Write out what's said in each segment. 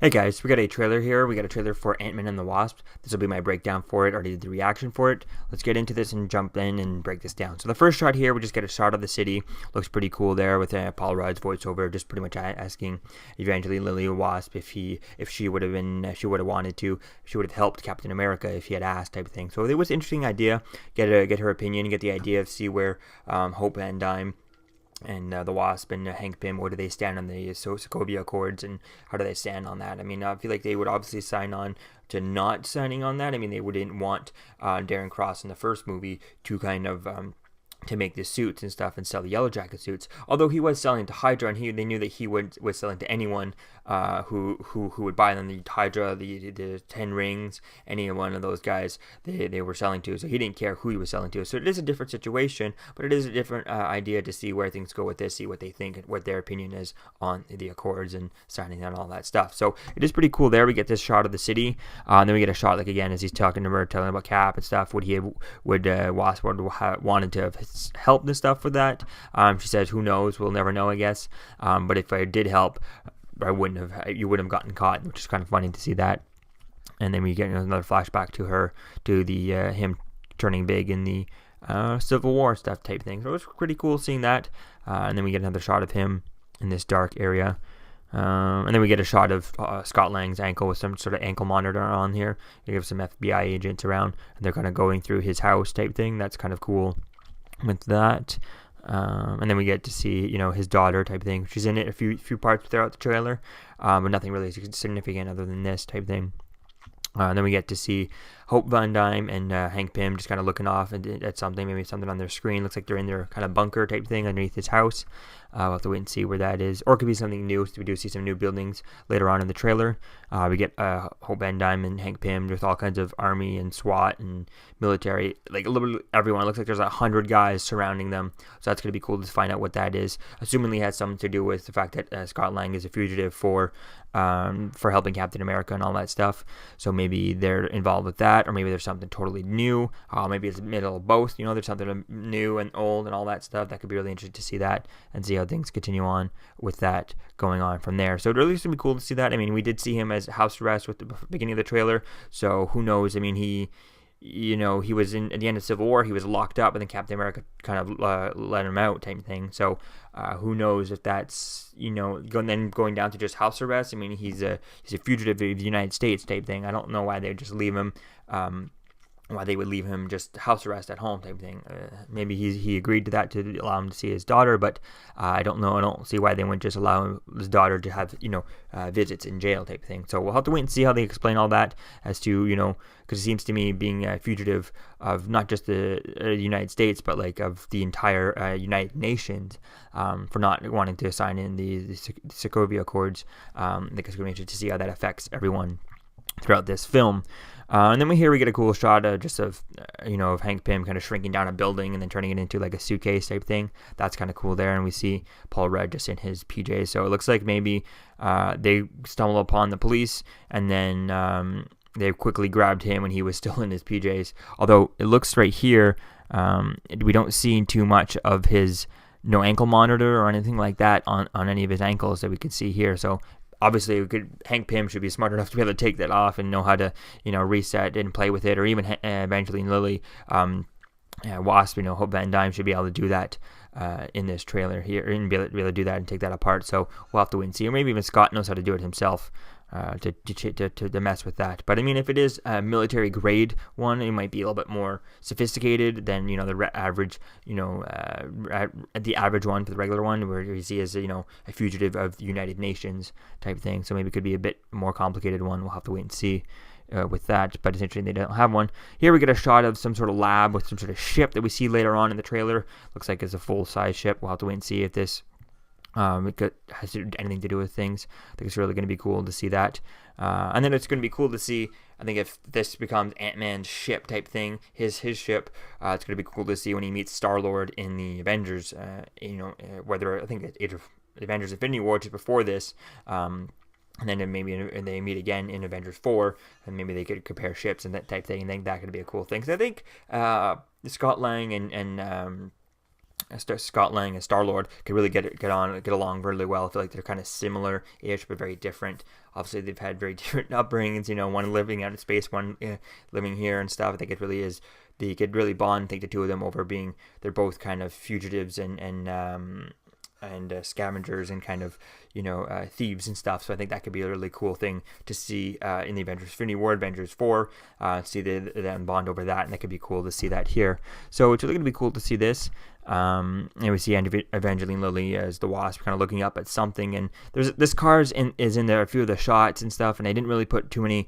Hey guys, we got a trailer here. We got a trailer for Ant-Man and the Wasp. This will be my breakdown for it, or the reaction for it. Let's get into this and jump in and break this down. So the first shot here, we just get a shot of the city. Looks pretty cool there with Paul Rudd's voiceover, just pretty much asking Evangeline Lily Wasp if she would have wanted to, she would have helped Captain America if he had asked, type of thing. So it was an interesting idea. Get her opinion, get the idea of see where Hope Van Dyne and the Wasp and Hank Pym, where do they stand on the Sokovia Accords, and how do they stand on that? I mean, I feel like they would obviously sign on to not signing on that. I mean, they wouldn't want Darren Cross in the first movie to kind of to make the suits and stuff and sell the Yellow Jacket suits. Although he was selling to Hydra, and they knew that he was selling to anyone who would buy them. The Hydra, the 10 Rings, any one of those guys they were selling to. So he didn't care who he was selling to. So it is a different situation, but it is a different idea to see where things go with this, see what they think and what their opinion is on the Accords and signing on all that stuff. So it is pretty cool there. We get this shot of the city, and then we get a shot, like, again, as he's talking to her, telling about Cap and stuff. Would Wasp wanted to have helped and stuff with that? She says, who knows? We'll never know, I guess. But if I did help, you wouldn't have gotten caught, which is kind of funny to see that. And then we get another flashback to her, to the him turning big in the Civil War stuff type thing. So it was pretty cool seeing that. And then we get another shot of him in this dark area. And then we get a shot of Scott Lang's ankle with some sort of ankle monitor on here. He gives some FBI agents around, and they're kind of going through his house type thing. That's kind of cool with that. And then we get to see, his daughter type thing. She's in it a few parts throughout the trailer, but nothing really significant other than this type thing. And then we get to see Hope Van Dyne and Hank Pym just kind of looking off at something, maybe something on their screen. Looks like they're in their kind of bunker type thing underneath his house. We'll have to wait and see where that is. Or it could be something new. So we do see some new buildings later on in the trailer. We get Hope Van Dyne and Hank Pym with all kinds of army and SWAT and military, like a little bit everyone. It looks like there's 100 guys surrounding them. So that's going to be cool to find out what that is. Assumingly it has something to do with the fact that Scott Lang is a fugitive for helping Captain America and all that stuff. So maybe they're involved with that, or maybe there's something totally new. Maybe it's the middle of both. There's something new and old and all that stuff. That could be really interesting to see that and see how things continue on with that going on from there. So it really should be cool to see that. I mean, we did see him as house arrest with the beginning of the trailer. So who knows? I mean, he was at the end of Civil War, he was locked up, and then Captain America kind of let him out type thing. So who knows if that's, going down to just house arrest. I mean, he's a fugitive of the United States type thing. I don't know why they would just leave him, why they would leave him just house arrest at home type thing. Maybe he agreed to that to allow him to see his daughter, but I don't know. I don't see why they wouldn't just allow his daughter to have, visits in jail type thing. So we'll have to wait and see how they explain all that as to, because it seems to me being a fugitive of not just the United States, but like of the entire United Nations, for not wanting to sign in the Sokovia Accords. I think it's going to be interesting to see how that affects everyone throughout this film. And then we get a cool shot of Hank Pym kind of shrinking down a building and then turning it into like a suitcase type thing. That's kind of cool there. And we see Paul Rudd just in his PJs. So it looks like maybe they stumble upon the police, and then they quickly grabbed him when he was still in his PJs. Although it looks right here, we don't see too much of his no ankle monitor or anything like that on any of his ankles that we can see here. So obviously, Hank Pym should be smart enough to be able to take that off and know how to, reset and play with it, or even Evangeline Lilly, Wasp, Hope Van Dyne should be able to do that in this trailer here, and be able to do that and take that apart. So we'll have to wait and see, or maybe even Scott knows how to do it himself. To mess with that. But I mean, if it is a military grade one, it might be a little bit more sophisticated than the average, the average one for the regular one, where you see as a fugitive of the United Nations type thing. So maybe it could be a bit more complicated one. We'll have to wait and see with that. But it's interesting they don't have one. Here we get a shot of some sort of lab with some sort of ship that we see later on in the trailer. Looks like it's a full size ship. We'll have to wait and see if this has anything to do with things. I think it's really going to be cool to see that. And then it's going to be cool to see, I think, if this becomes Ant-Man's ship type thing, his ship, it's going to be cool to see when he meets Star-Lord in the Avengers, whether, I think, Age of Avengers Infinity War, just before this, and then maybe they meet again in Avengers 4, and maybe they could compare ships and that type thing. I think that could be a cool thing. Because I think Scott Lang and Scott Lang and Star-Lord could really get along really well. I feel like they're kind of similar-ish, but very different. Obviously, they've had very different upbringings. One living out in space, one living here and stuff. I think it really is. They could really bond. I think the two of them over being they're both kind of fugitives and scavengers and kind of thieves and stuff. So I think that could be a really cool thing to see in the Avengers Infinity War, Avengers 4, see them bond over that, and that could be cool to see that here. So it's really going to be cool to see this. And we see Evangeline Lilly as the Wasp kind of looking up at something, and this car is in there, a few of the shots and stuff, and they didn't really put too many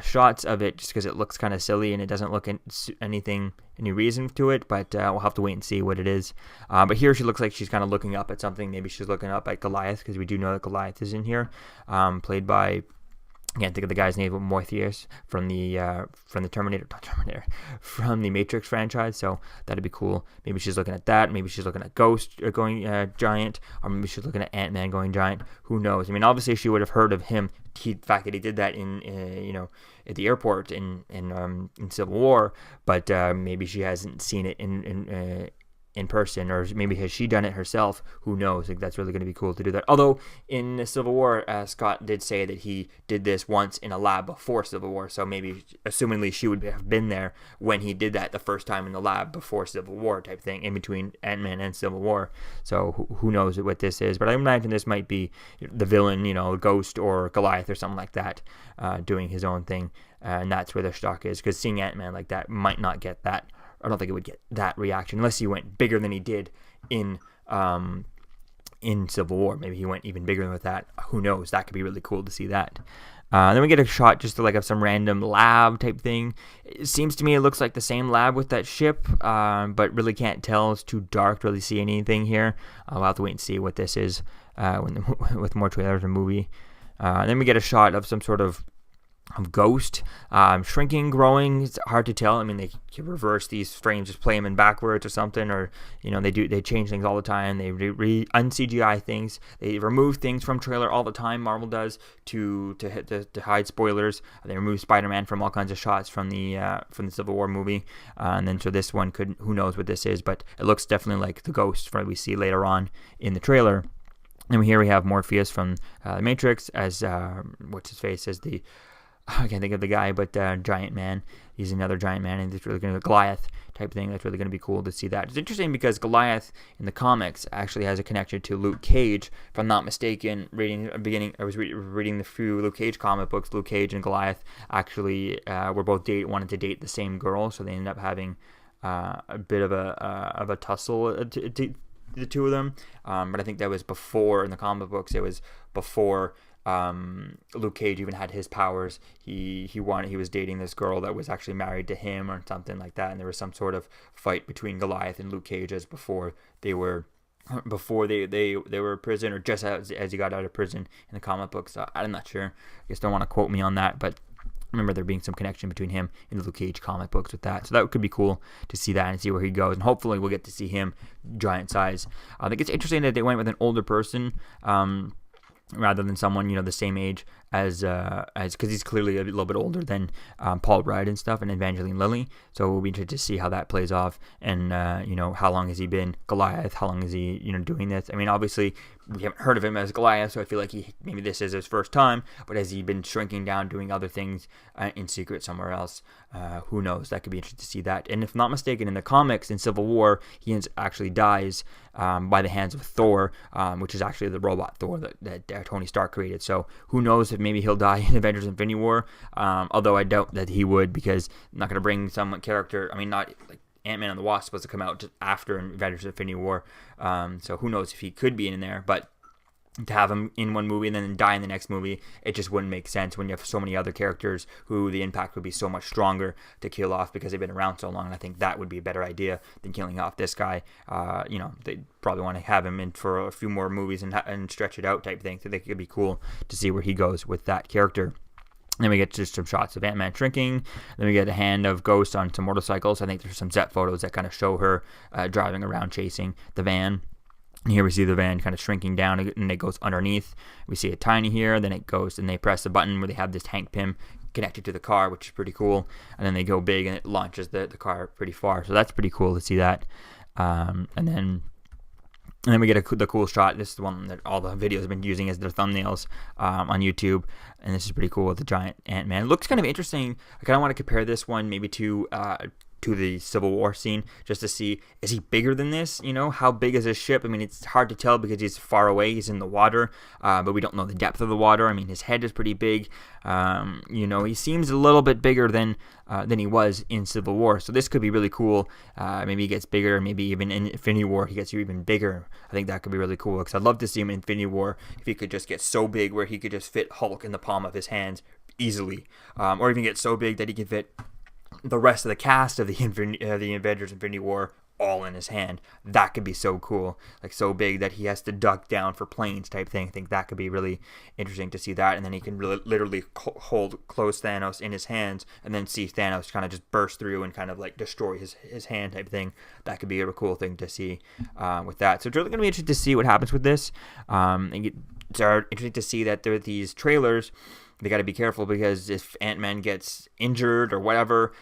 shots of it just because it looks kind of silly and it doesn't look any reason to it, but we'll have to wait and see what it is. But here she looks like she's kind of looking up at something. Maybe she's looking up at Goliath, because we do know that Goliath is in here, played by, I can't think of the guy's name, but Morpheus from the from the Matrix franchise. So that'd be cool. Maybe she's looking at that. Maybe she's looking at Ghost going giant, or maybe she's looking at Ant-Man going giant. Who knows? I mean, obviously she would have heard of him. The fact that he did that in at the airport in Civil War, but maybe she hasn't seen it in person, or maybe has she done it herself? Who knows? Like, that's really going to be cool to do that. Although in Civil War, Scott did say that he did this once in a lab before Civil War, so maybe assumingly she would have been there when he did that the first time in the lab before Civil War type thing, in between Ant-Man and Civil War. So who knows what this is? But I imagine this might be the villain, Ghost or Goliath or something like that, doing his own thing, and that's where their stock is. Because seeing Ant-Man like that might not get that. I don't think it would get that reaction unless he went bigger than he did in Civil War. Maybe he went even bigger with that. Who knows? That could be really cool to see that. Then we get a shot just of some random lab type thing. It seems to me it looks like the same lab with that ship, but really can't tell. It's too dark to really see anything here. I'll have to wait and see what this is with more trailers and movie. Then we get a shot of some sort of Ghost, shrinking, growing. It's hard to tell. I mean, they can reverse these frames, just play them in backwards or something, or they change things all the time. They un-CGI things. They remove things from trailer all the time. Marvel does to hide spoilers. They remove Spider-Man from all kinds of shots from the Civil War movie, and then so this one who knows what this is, but it looks definitely like the Ghost we see later on in the trailer. And here we have Morpheus from the Matrix as what's his face as the I can't think of the guy, but Giant Man. He's another Giant Man, and it's really going to be a Goliath type thing. That's really going to be cool to see that. It's interesting because Goliath in the comics actually has a connection to Luke Cage. If I'm not mistaken, I was reading the few Luke Cage comic books. Luke Cage and Goliath actually were both wanted to date the same girl, so they ended up having a bit of a tussle. The two of them, but I think that was before in the comic books. It was before Luke Cage even had his powers. He was dating this girl that was actually married to him or something like that, and there was some sort of fight between Goliath and Luke Cage before they were in prison, or just as he got out of prison in the comic books. So I'm not sure. I guess don't want to quote me on that, but I remember there being some connection between him and the Luke Cage comic books with that. So that could be cool to see that and see where he goes. And hopefully we'll get to see him giant size. I think it's interesting that they went with an older person rather than someone, the same age as because he's clearly a little bit older than Paul Rudd and stuff, and Evangeline Lilly. So we'll be interested to see how that plays off, and how long has he been Goliath? How long is he doing this? I mean, obviously we haven't heard of him as Goliath, so I feel like maybe this is his first time. But has he been shrinking down, doing other things in secret somewhere else? Who knows? That could be interesting to see that. And if I'm not mistaken, in the comics in Civil War, he actually dies by the hands of Thor, which is actually the robot Thor that Tony Stark created. So who knows if maybe he'll die in Avengers Infinity War, although I doubt that he would, because I'm not going to bring some character, not like Ant-Man and the Wasp supposed to come out just after Avengers Infinity War, so who knows if he could be in there, but to have him in one movie and then die in the next movie, it just wouldn't make sense when you have so many other characters who the impact would be so much stronger to kill off because they've been around so long. And I think that would be a better idea than killing off this guy. They probably want to have him in for a few more movies and stretch it out type thing. So I think it could be cool to see where he goes with that character. Then we get just some shots of Ant-Man shrinking. Then we get a hand of Ghost on some motorcycles. I think there's some set photos that kind of show her driving around chasing the van. And here we see the van kind of shrinking down, and it goes underneath. We see it tiny here, then it goes, and they press the button where they have this Hank Pym connected to the car, which is pretty cool. And then they go big, and it launches the car pretty far. So that's pretty cool to see that. And then And then we get the cool shot. This is the one that all the videos have been using as their thumbnails on YouTube. And this is pretty cool with the giant Ant-Man. It looks kind of interesting. I kind of want to compare this one maybe to the Civil War scene, just to see, is he bigger than this? You know, how big is his ship? I mean, it's hard to tell because he's far away. He's in the water, but we don't know the depth of the water. I mean, his head is pretty big. You know, he seems a little bit bigger than he was in Civil War. So this could be really cool. Maybe he gets bigger. Maybe even in Infinity War he gets even bigger. I think that could be really cool because I'd love to see him in Infinity War if he could just get so big where he could just fit Hulk in the palm of his hands easily, or even get so big that he could fit the rest of the cast of the Avengers Infinity War all in his hand. That could be so cool, like so big that he has to duck down for planes type thing. I think that could be really interesting to see that, and then he can literally hold close Thanos in his hands, and then see Thanos kind of just burst through and kind of like destroy his hand type thing. That could be a cool thing to see with that. So it's really going to be interesting to see what happens with this. It's interesting to see that there are these trailers. They got to be careful because if Ant-Man gets injured or whatever,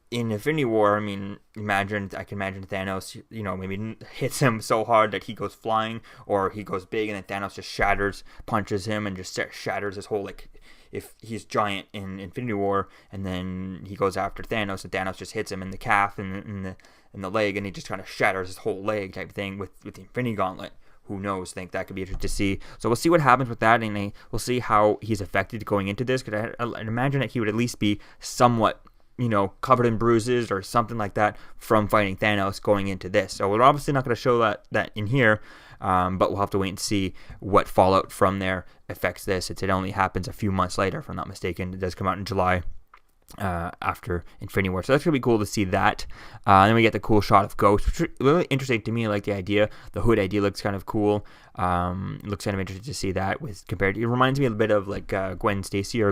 in Infinity War, I mean, I can imagine Thanos, you know, maybe hits him so hard that he goes flying, or he goes big and then Thanos just punches him and just shatters his whole, like, if he's giant in Infinity War and then he goes after Thanos and Thanos just hits him in the calf and in the leg and he just kind of shatters his whole leg type thing with the Infinity Gauntlet. Who knows? I think that could be interesting to see. So we'll see what happens with that, and we'll see how he's affected going into this. Because I'd imagine that he would at least be somewhat, you know, covered in bruises or something like that from fighting Thanos going into this. So we're obviously not going to show that in here, but we'll have to wait and see what fallout from there affects this. It only happens a few months later, if I'm not mistaken. It does come out in July. After Infinity War, so that's gonna be cool to see that. Then we get the cool shot of Ghost, which is really interesting to me. I like the idea. The hood idea looks kind of cool. It looks kind of interesting to see that it reminds me a bit of like Gwen Stacy or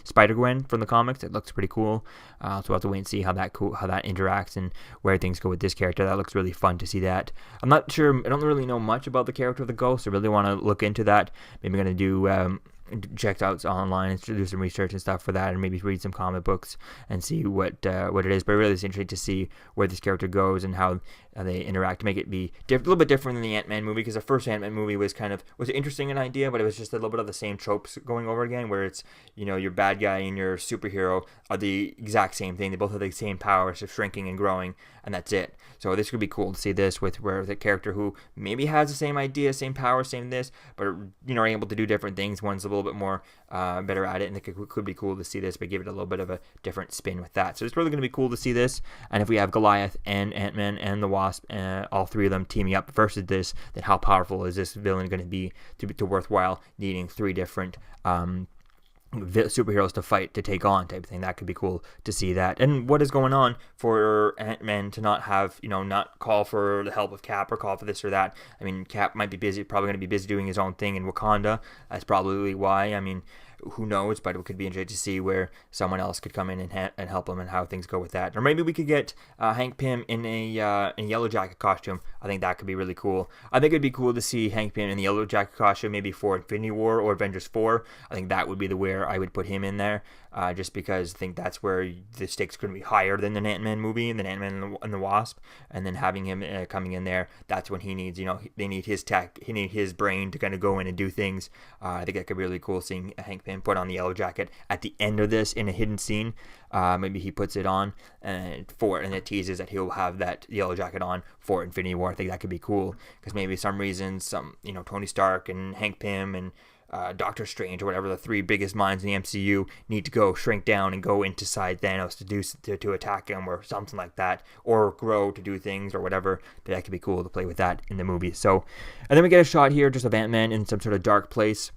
Spider-Gwen from the comics. It looks pretty cool. So we'll have to wait and see how that interacts and where things go with this character. That looks really fun to see that. I'm not sure. I don't really know much about the character of the Ghost. I really want to look into that. Maybe I'm gonna do. Check out online and do some research and stuff for that, and maybe read some comic books and see what it is. But really, it's interesting to see where this character goes and how they interact to make it be a little bit different than the Ant-Man movie, because the first Ant-Man movie was interesting in idea, but it was just a little bit of the same tropes going over again, where it's, you know, your bad guy and your superhero are the exact same thing. They both have the same powers of shrinking and growing, and that's it. So this could be cool to see this with where the character who maybe has the same idea, same power, same this, but, you know, are able to do different things. One's a little bit more better at it, and it could be cool to see this, but give it a little bit of a different spin with that. So it's really going to be cool to see this. And if we have Goliath and Ant-Man and the Wasp, all three of them teaming up versus this, then how powerful is this villain going to be to worthwhile needing three different superheroes to fight to take on type of thing? That could be cool to see that. And what is going on for Ant-Man to not have, you know, not call for the help of Cap or call for this or that? I mean, Cap might be probably going to be busy doing his own thing in Wakanda. That's probably why. I mean, who knows, but it could be interesting to see where someone else could come in and help him and how things go with that. Or maybe we could get Hank Pym in a Yellow Jacket costume. I think that could be really cool. I think it'd be cool to see Hank Pym in the Yellow Jacket costume, maybe for Infinity War or Avengers 4. I think that would be where I would put him in there, just because I think that's where the stakes could be higher than the Ant-Man movie and the Ant-Man and the Wasp. And then having him coming in there, that's when he needs, you know, they need his tech, he needs his brain to kind of go in and do things. I think that could be really cool, seeing Hank Pym put on the Yellow Jacket at the end of this in a hidden scene. Maybe he puts it on and it teases that he'll have that Yellow Jacket on for Infinity War. I think that could be cool, because maybe some reason, you know, Tony Stark and Hank Pym and Doctor Strange or whatever, the three biggest minds in the MCU, need to go shrink down and go inside Thanos to attack him or something like that, or grow to do things or whatever. But that could be cool to play with that in the movie. So, and then we get a shot here just of Ant-Man in some sort of dark place.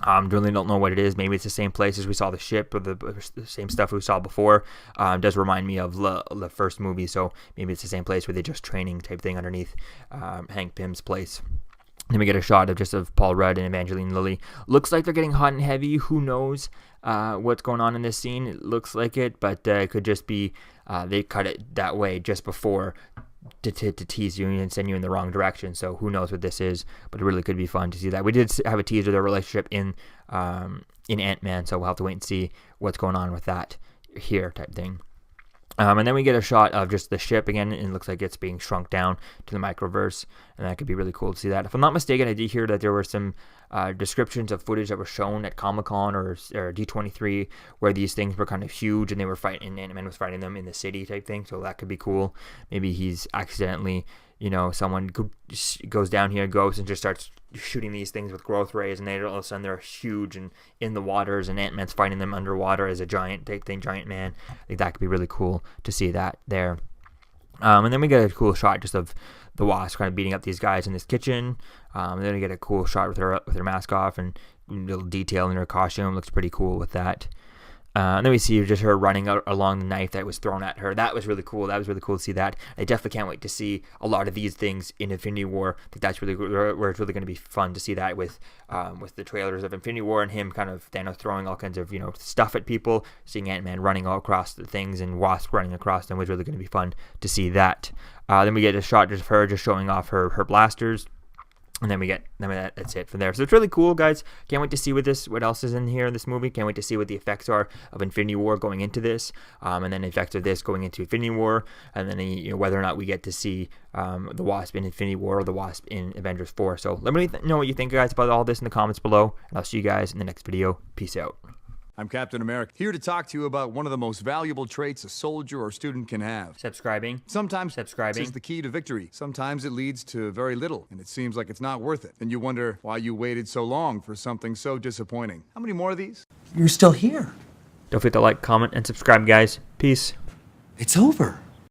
Really don't know what it is. Maybe it's the same place as we saw the ship, or the same stuff we saw before. It does remind me of the first movie, so maybe it's the same place where they're just training type thing underneath Hank Pym's place. Then we get a shot of Paul Rudd and Evangeline Lilly. Looks like they're getting hot and heavy. Who knows what's going on in this scene? It looks like it, but it could just be they cut it that way just before to tease you and send you in the wrong direction. So who knows what this is, but it really could be fun to see that. We did have a teaser of their relationship in Ant-Man, so we'll have to wait and see what's going on with that here type thing. And then we get a shot of just the ship again, and it looks like it's being shrunk down to the microverse, and that could be really cool to see that. If I'm not mistaken, I did hear that there were some descriptions of footage that were shown at Comic-Con or D23 where these things were kind of huge, and they were fighting, and Ant-Man was fighting them in the city type thing, so that could be cool. Maybe he's accidentally, someone goes down here, goes and just starts shooting these things with growth rays, and then all of a sudden they're huge and in the waters, and Ant-Man's fighting them underwater as a giant man. I think that could be really cool to see that there. And then we get a cool shot just of the Wasp kind of beating up these guys in this kitchen. And then we get a cool shot with her mask off, and little detail in her costume. Looks pretty cool with that. And then we see just her running along the knife that was thrown at her. That was really cool. That was really cool to see that. I definitely can't wait to see a lot of these things in Infinity War. I think that's really where it's really going to be fun to see that with the trailers of Infinity War and him kind of Thanos throwing all kinds of stuff at people. Seeing Ant-Man running all across the things and Wasp running across them was really going to be fun to see that. Then we get a shot of her just showing off her blasters. And then that's it from there. So it's really cool, guys. Can't wait to see what else is in here in this movie. Can't wait to see what the effects are of Infinity War going into this, and then the effects of this going into Infinity War, and then whether or not we get to see the Wasp in Infinity War or the Wasp in Avengers 4. So let me know what you think, guys, about all this in the comments below, and I'll see you guys in the next video. Peace out. I'm Captain America, here to talk to you about one of the most valuable traits a soldier or student can have. Subscribing. Sometimes subscribing is the key to victory. Sometimes it leads to very little, and it seems like it's not worth it. And you wonder why you waited so long for something so disappointing. How many more of these? You're still here. Don't forget to like, comment, and subscribe, guys. Peace. It's over.